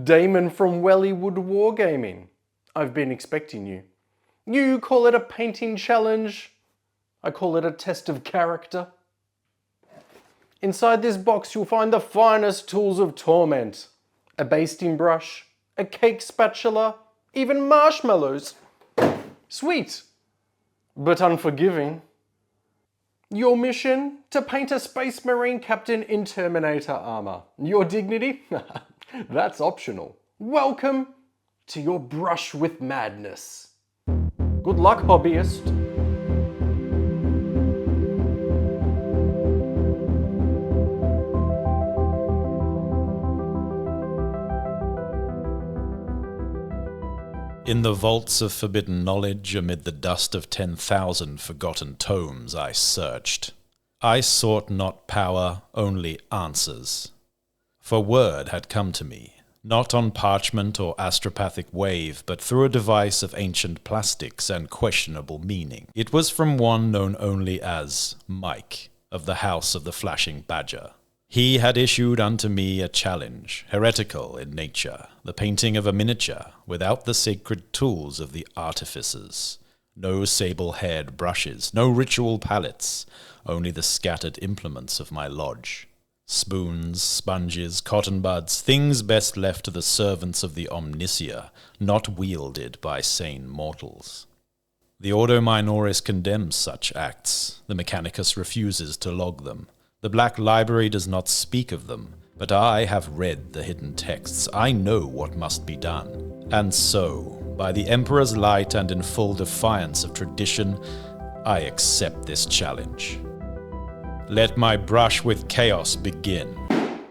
Damon from Wellywood Wargaming. I've been expecting you. You call it a painting challenge. I call it a test of character. Inside this box you'll find the finest tools of torment. A basting brush, a cake spatula, even marshmallows. Sweet, but unforgiving. Your mission? To paint a Space Marine captain in Terminator armor. Your dignity? That's optional. Welcome to your brush with madness. Good luck, hobbyist. In the vaults of forbidden knowledge, amid the dust of 10,000 forgotten tomes, I searched. I sought not power, only answers. For word had come to me, not on parchment or astropathic wave, but through a device of ancient plastics and questionable meaning. It was from one known only as Mike, of the House of the Flashing Badger. He had issued unto me a challenge, heretical in nature, the painting of a miniature, without the sacred tools of the artificers. No sable-haired brushes, no ritual palettes, only the scattered implements of my lodge. Spoons, sponges, cotton buds, things best left to the servants of the Omnisia, not wielded by sane mortals. The Ordo Minoris condemns such acts. The Mechanicus refuses to log them. The Black Library does not speak of them, but I have read the hidden texts. I know what must be done. And so, by the Emperor's light and in full defiance of tradition, I accept this challenge. Let my brush with chaos begin.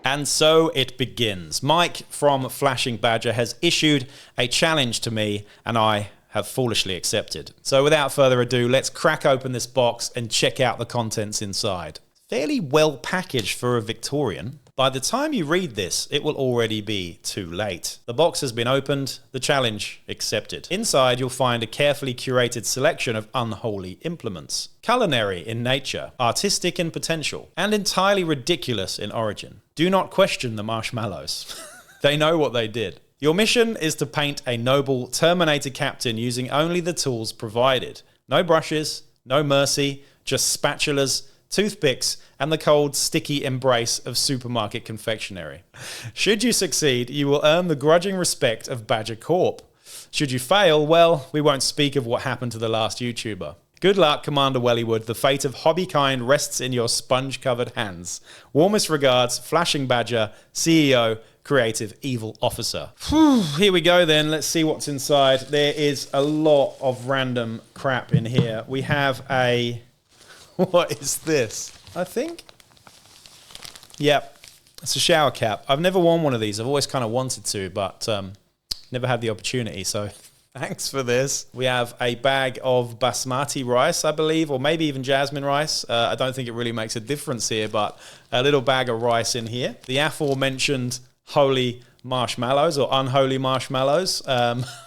And so it begins. Mike from Flashing Badger has issued a challenge to me, and I have foolishly accepted. So without further ado, let's crack open this box and check out the contents inside. Fairly well packaged for a Victorian. By the time you read this, it will already be too late. The box has been opened, the challenge accepted. Inside you'll find a carefully curated selection of unholy implements. Culinary in nature, artistic in potential, and entirely ridiculous in origin. Do not question the marshmallows. They know what they did. Your mission is to paint a noble Terminator captain using only the tools provided. No brushes, no mercy, just spatulas, toothpicks, and the cold, sticky embrace of supermarket confectionery. Should you succeed, you will earn the grudging respect of Badger Corp. Should you fail, well, we won't speak of what happened to the last YouTuber. Good luck, Commander Wellywood. The fate of hobbykind rests in your sponge-covered hands. Warmest regards, Flashing Badger, CEO, Creative Evil Officer. Here we go then. Let's see what's inside. There is a lot of random crap in here. We have a... What is this? I think? Yep, it's a shower cap. I've never worn one of these. I've always kind of wanted to, but never had the opportunity, so thanks for this. We have a bag of basmati rice, I believe, or maybe even jasmine rice. I don't think it really makes a difference here, but a little bag of rice in here. The aforementioned holy marshmallows or unholy marshmallows.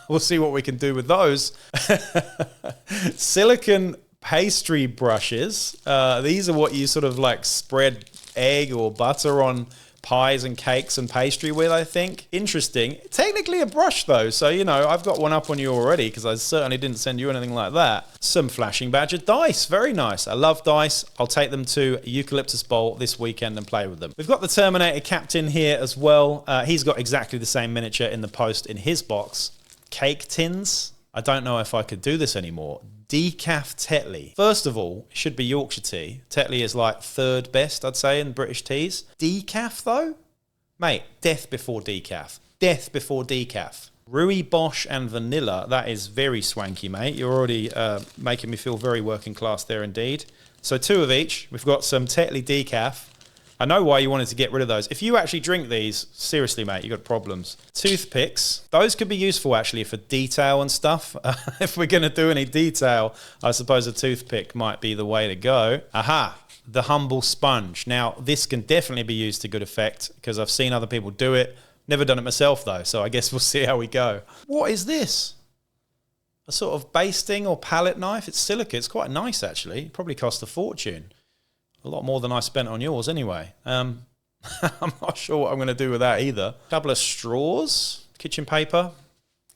We'll see what we can do with those. Silicon pastry brushes. These are what you sort of like spread egg or butter on pies and cakes and pastry with, I think. Interesting. Technically a brush though, so you know, I've got one up on you already because I certainly didn't send you anything like that. Some Flashing Badger dice. Very nice. I love dice. I'll take them to Eucalyptus Bowl this weekend and play with them. We've got the Terminator Captain here as well. He's got exactly the same miniature in the post in his box. Cake tins. I don't know if I could do this anymore. Decaf Tetley. First of all, it should be Yorkshire tea. Tetley is like third best, I'd say, in British teas. Decaf, though? Mate, death before decaf. Death before decaf. Rui Bosch and vanilla. That is very swanky, mate. You're already making me feel very working class there indeed. So 2 of each. We've got some Tetley decaf. I know why you wanted to get rid of those. If you actually drink these, seriously, mate, you've got problems. Toothpicks. Those could be useful, actually, for detail and stuff. If we're going to do any detail, I suppose a toothpick might be the way to go. Aha! The humble sponge. Now, this can definitely be used to good effect, because I've seen other people do it. Never done it myself, though, so I guess we'll see how we go. What is this? A sort of basting or palette knife? It's silica. It's quite nice, actually. It probably cost a fortune. A lot more than I spent on yours anyway. I'm not sure what I'm going to do with that either. A couple of straws, kitchen paper,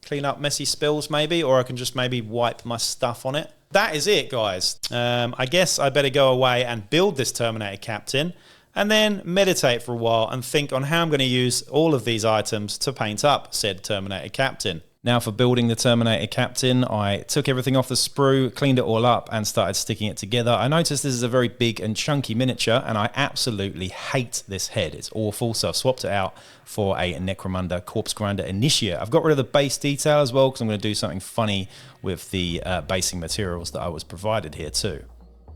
clean up messy spills maybe, or I can just maybe wipe my stuff on it. That is it, guys. I guess I better go away and build this Terminator Captain and then meditate for a while and think on how I'm going to use all of these items to paint up said Terminator Captain. Now for building the Terminator Captain, I took everything off the sprue, cleaned it all up and started sticking it together. I noticed this is a very big and chunky miniature and I absolutely hate this head. It's awful, so I've swapped it out for a Necromunda Corpse Grinder Initiate. I've got rid of the base detail as well because I'm going to do something funny with the basing materials that I was provided here too.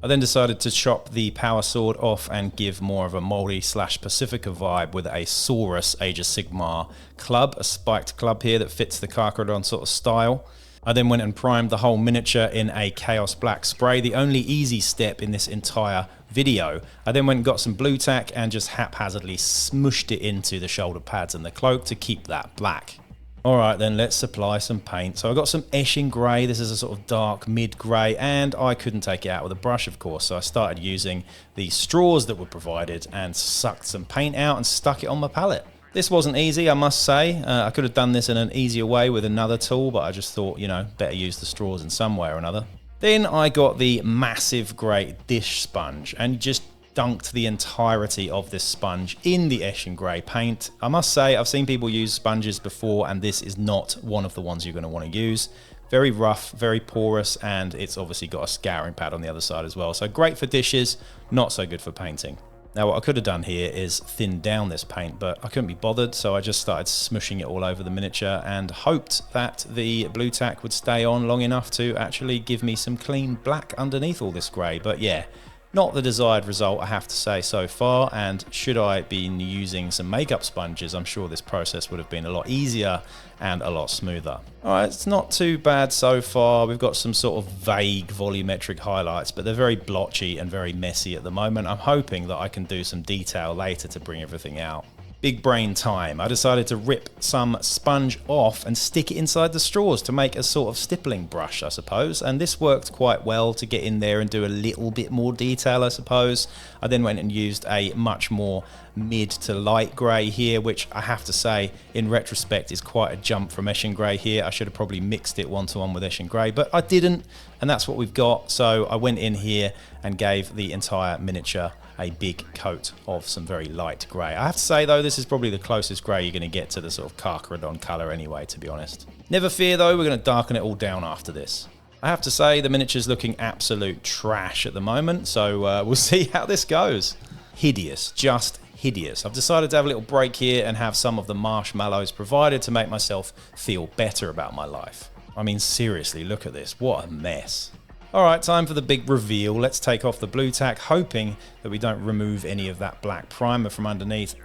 I then decided to chop the power sword off and give more of a Moldy / Pacifica vibe with a Saurus Age of Sigmar club, a spiked club here that fits the Carcharodon sort of style. I then went and primed the whole miniature in a Chaos Black spray, the only easy step in this entire video. I then went and got some blue tack and just haphazardly smushed it into the shoulder pads and the cloak to keep that black. Alright then, let's apply some paint. So I got some Eshin Grey, this is a sort of dark mid-grey, and I couldn't take it out with a brush of course, so I started using the straws that were provided and sucked some paint out and stuck it on my palette. This wasn't easy, I must say. I could have done this in an easier way with another tool, but I just thought, you know, better use the straws in some way or another. Then I got the massive grey dish sponge and just dunked the entirety of this sponge in the Eshin Grey paint. I must say, I've seen people use sponges before and this is not one of the ones you're going to want to use. Very rough, very porous, and it's obviously got a scouring pad on the other side as well. So great for dishes, not so good for painting. Now what I could have done here is thin down this paint, but I couldn't be bothered, so I just started smushing it all over the miniature and hoped that the blue tack would stay on long enough to actually give me some clean black underneath all this grey. But yeah, not the desired result, I have to say, so far, and should I been using some makeup sponges, I'm sure this process would have been a lot easier and a lot smoother. Alright, it's not too bad so far. We've got some sort of vague volumetric highlights, but they're very blotchy and very messy at the moment. I'm hoping that I can do some detail later to bring everything out. Big brain time. I decided to rip some sponge off and stick it inside the straws to make a sort of stippling brush, I suppose. And this worked quite well to get in there and do a little bit more detail, I suppose. I then went and used a much more mid to light grey here, which I have to say, in retrospect, is quite a jump from Eshin Grey here. I should have probably mixed it one-to-one with Eshin Grey, but I didn't, and that's what we've got. So I went in here and gave the entire miniature a big coat of some very light grey. I have to say though, this is probably the closest grey you're going to get to the sort of Carcharodon colour anyway, to be honest. Never fear though, we're going to darken it all down after this. I have to say the miniature's looking absolute trash at the moment, so we'll see how this goes. Hideous, just hideous. I've decided to have a little break here and have some of the marshmallows provided to make myself feel better about my life. I mean seriously, look at this, what a mess. Alright, time for the big reveal. Let's take off the blue tack, hoping that we don't remove any of that black primer from underneath.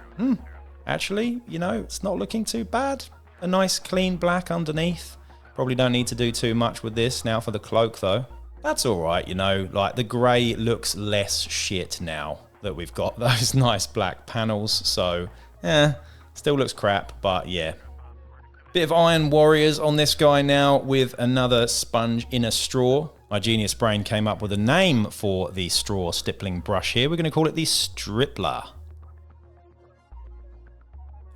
Actually, you know, it's not looking too bad. A nice clean black underneath. Probably don't need to do too much with this. Now for the cloak though. That's alright, you know, like the grey looks less shit now that we've got those nice black panels. So, still looks crap, but yeah. Bit of Iron Warriors on this guy now with another sponge in a straw. My genius brain came up with a name for the straw stippling brush here. We're going to call it the Stripler.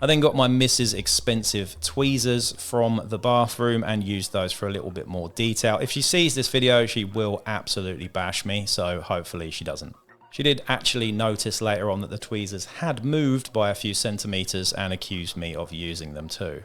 I then got my Mrs. Expensive tweezers from the bathroom and used those for a little bit more detail. If she sees this video, she will absolutely bash me, so hopefully she doesn't. She did actually notice later on that the tweezers had moved by a few centimeters and accused me of using them too.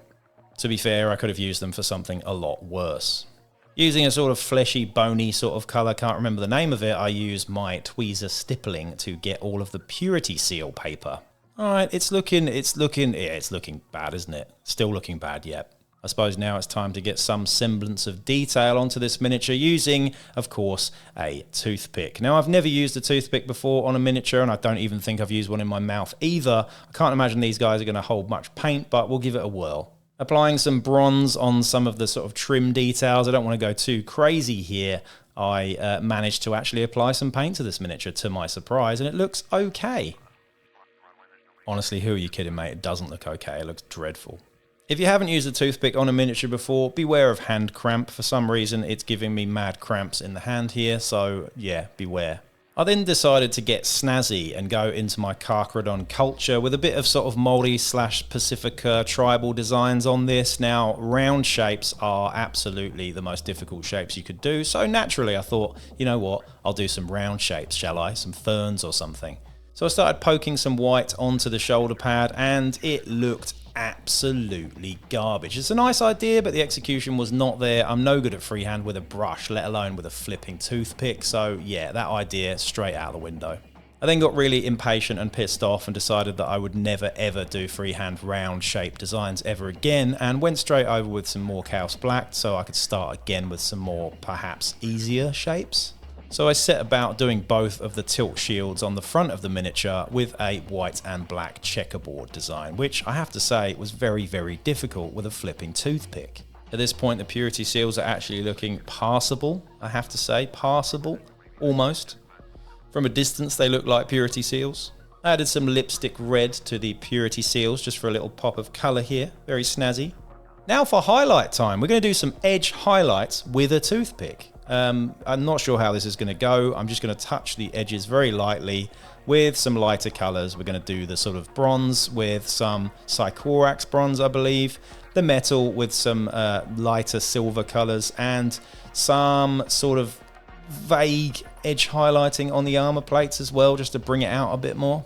To be fair, I could have used them for something a lot worse. Using a sort of fleshy, bony sort of colour, can't remember the name of it, I used my tweezer stippling to get all of the purity seal paper. Alright, it's looking bad, isn't it? Still looking bad, yep. I suppose now it's time to get some semblance of detail onto this miniature using, of course, a toothpick. Now, I've never used a toothpick before on a miniature, and I don't even think I've used one in my mouth either. I can't imagine these guys are going to hold much paint, but we'll give it a whirl. Applying some bronze on some of the sort of trim details. I don't want to go too crazy here. I managed to actually apply some paint to this miniature to my surprise, and it looks okay. Honestly, who are you kidding, mate? It doesn't look okay. It looks dreadful. If you haven't used a toothpick on a miniature before, beware of hand cramp. For some reason, it's giving me mad cramps in the hand here, so yeah, beware. I then decided to get snazzy and go into my Carcharodon culture with a bit of sort of Māori / Pacifica tribal designs on this. Now, round shapes are absolutely the most difficult shapes you could do, so naturally I thought, you know what, I'll do some round shapes, shall I? Some ferns or something. So I started poking some white onto the shoulder pad and it looked absolutely garbage. It's a nice idea, but the execution was not there. I'm no good at freehand with a brush, let alone with a flipping toothpick. So yeah, that idea straight out the window. I then got really impatient and pissed off and decided that I would never ever do freehand round shape designs ever again, and went straight over with some more Chaos Black so I could start again with some more perhaps easier shapes. So I set about doing both of the tilt shields on the front of the miniature with a white and black checkerboard design, which I have to say was very, very difficult with a flipping toothpick. At this point, the purity seals are actually looking passable, I have to say, passable, almost. From a distance, they look like purity seals. I added some lipstick red to the purity seals just for a little pop of colour here, very snazzy. Now for highlight time, we're going to do some edge highlights with a toothpick. I'm not sure how this is going to go. I'm just going to touch the edges very lightly with some lighter colours. We're going to do the sort of bronze with some Sycorax bronze, I believe, the metal with some lighter silver colours, and some sort of vague edge highlighting on the armour plates as well, just to bring it out a bit more.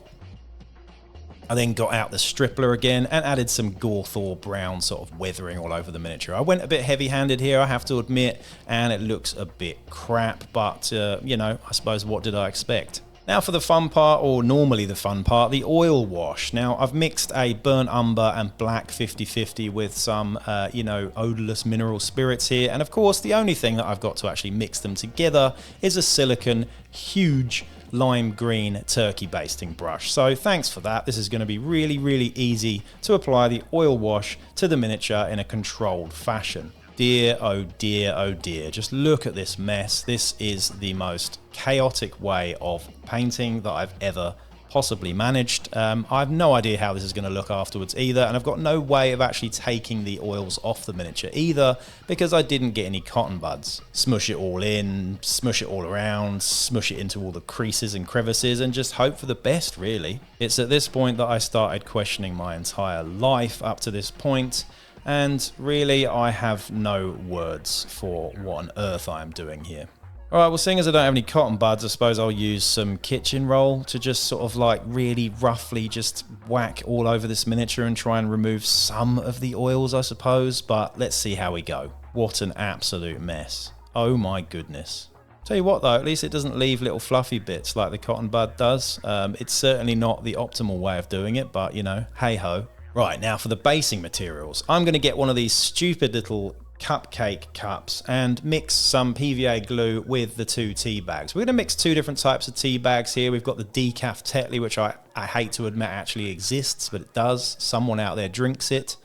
I then got out the Stripler again and added some Gorthor brown sort of weathering all over the miniature. I went a bit heavy-handed here, I have to admit, and it looks a bit crap, but, you know, I suppose what did I expect? Now for the fun part, or normally the fun part, the oil wash. Now I've mixed a burnt umber and black 50-50 with some, you know, odorless mineral spirits here, and of course the only thing that I've got to actually mix them together is a silicone, huge, lime green turkey basting brush. So thanks for that. This is going to be really, really easy to apply the oil wash to the miniature in a controlled fashion. Dear, oh dear, oh dear. Just look at this mess. This is the most chaotic way of painting that I've ever possibly managed. I have no idea how this is going to look afterwards either, and I've got no way of actually taking the oils off the miniature either, because I didn't get any cotton buds. Smush it all in, smush it all around, smush it into all the creases and crevices, and just hope for the best, really. It's at this point that I started questioning my entire life up to this point, and really I have no words for what on earth I am doing here. Alright, well, seeing as I don't have any cotton buds, I suppose I'll use some kitchen roll to just sort of like really roughly just whack all over this miniature and try and remove some of the oils, I suppose, but let's see how we go. What an absolute mess. Oh my goodness. Tell you what though, at least it doesn't leave little fluffy bits like the cotton bud does. It's certainly not the optimal way of doing it, but you know, hey ho. Right, now for the basing materials. I'm going to get one of these stupid little cupcake cups and mix some PVA glue with the two tea bags. We're going to mix two different types of tea bags here. We've got the decaf Tetley, which I hate to admit actually exists, but it does. Someone out there drinks it.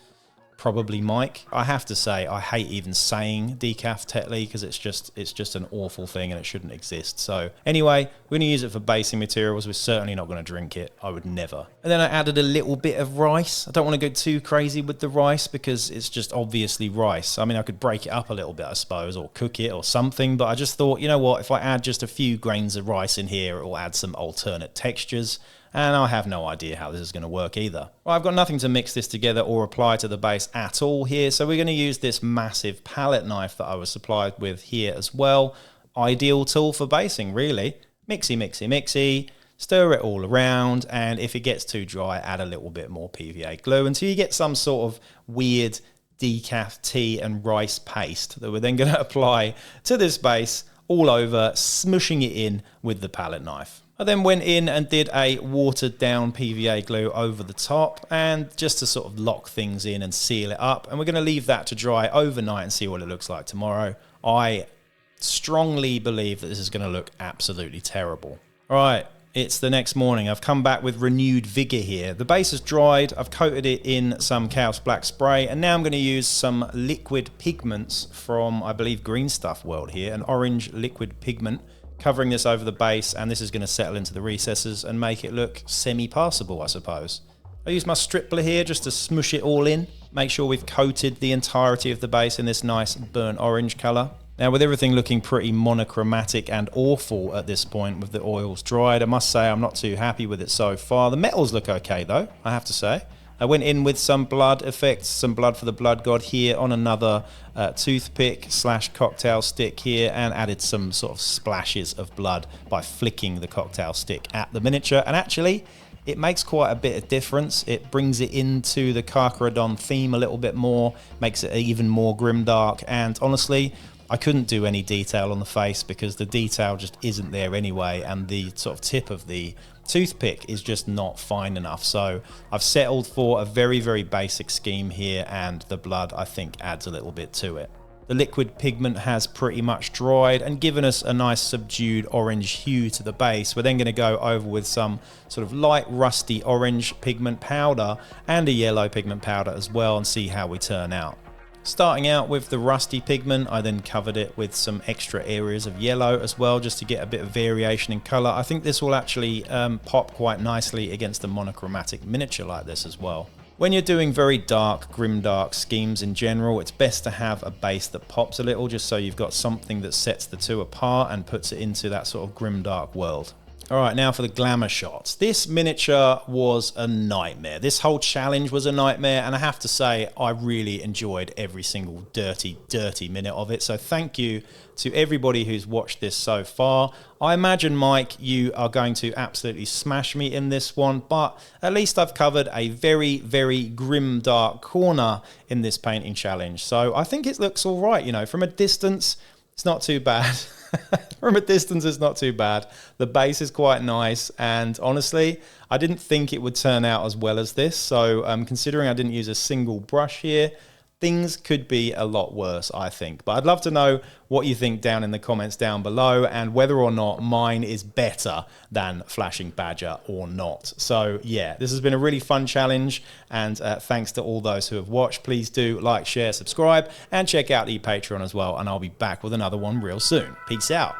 Probably Mike. I have to say, I hate even saying decaf Tetley because it's just an awful thing and it shouldn't exist. So anyway, we're going to use it for basing materials. We're certainly not going to drink it. I would never. And then I added a little bit of rice. I don't want to go too crazy with the rice because it's just obviously rice. I mean, I could break it up a little bit, I suppose, or cook it or something, but I just thought, you know what, if I add just a few grains of rice in here, it will add some alternate textures. And I have no idea how this is going to work either. Well, I've got nothing to mix this together or apply to the base at all here, so we're going to use this massive palette knife that I was supplied with here as well. Ideal tool for basing, really. Mixy, mixy, mixy, stir it all around, and if it gets too dry, add a little bit more PVA glue until you get some sort of weird decaf tea and rice paste that we're then going to apply to this base all over, smushing it in with the palette knife. I then went in and did a watered down PVA glue over the top, and just to sort of lock things in and seal it up, and we're going to leave that to dry overnight and see what it looks like tomorrow. I strongly believe that this is going to look absolutely terrible. Alright, it's the next morning. I've come back with renewed vigour here. The base has dried, I've coated it in some Chaos Black spray, and now I'm going to use some liquid pigments from, I believe, Green Stuff World here, an orange liquid pigment, covering this over the base, and this is going to settle into the recesses and make it look semi-passable, I suppose. I use my Stripler here just to smush it all in, make sure we've coated the entirety of the base in this nice burnt orange colour. Now, with everything looking pretty monochromatic and awful at this point with the oils dried, I must say I'm not too happy with it so far. The metals look okay though, I have to say. I went in with some blood effects, some blood for the blood god here on another toothpick / cocktail stick here, and added some sort of splashes of blood by flicking the cocktail stick at the miniature. And actually, it makes quite a bit of difference. It brings it into the Carcharodon theme a little bit more, makes it even more grimdark, and honestly, I couldn't do any detail on the face because the detail just isn't there anyway, and the sort of tip of the toothpick is just not fine enough. So I've settled for a very, very basic scheme here, and the blood I think adds a little bit to it. The liquid pigment has pretty much dried and given us a nice subdued orange hue to the base. We're then going to go over with some sort of light rusty orange pigment powder and a yellow pigment powder as well, and see how we turn out. Starting out with the rusty pigment, I then covered it with some extra areas of yellow as well, just to get a bit of variation in color. I think this will actually pop quite nicely against a monochromatic miniature like this as well. When you're doing very dark, grimdark schemes in general, it's best to have a base that pops a little, just so you've got something that sets the two apart and puts it into that sort of grimdark world. Alright, now for the glamour shots. This miniature was a nightmare. This whole challenge was a nightmare, and I have to say, I really enjoyed every single dirty minute of it. So thank you to everybody who's watched this so far. I imagine, Mike, you are going to absolutely smash me in this one, but at least I've covered a very, very grim, dark corner in this painting challenge. So I think it looks all right, you know, from a distance, it's not too bad. From a distance, it's not too bad. The base is quite nice, and honestly, I didn't think it would turn out as well as this. So considering I didn't use a single brush here, things could be a lot worse, I think. But I'd love to know what you think down in the comments down below, and whether or not mine is better than Flashing Badger or not. So yeah, this has been a really fun challenge, and thanks to all those who have watched. Please do like, share, subscribe, and check out the Patreon as well, and I'll be back with another one real soon. Peace out.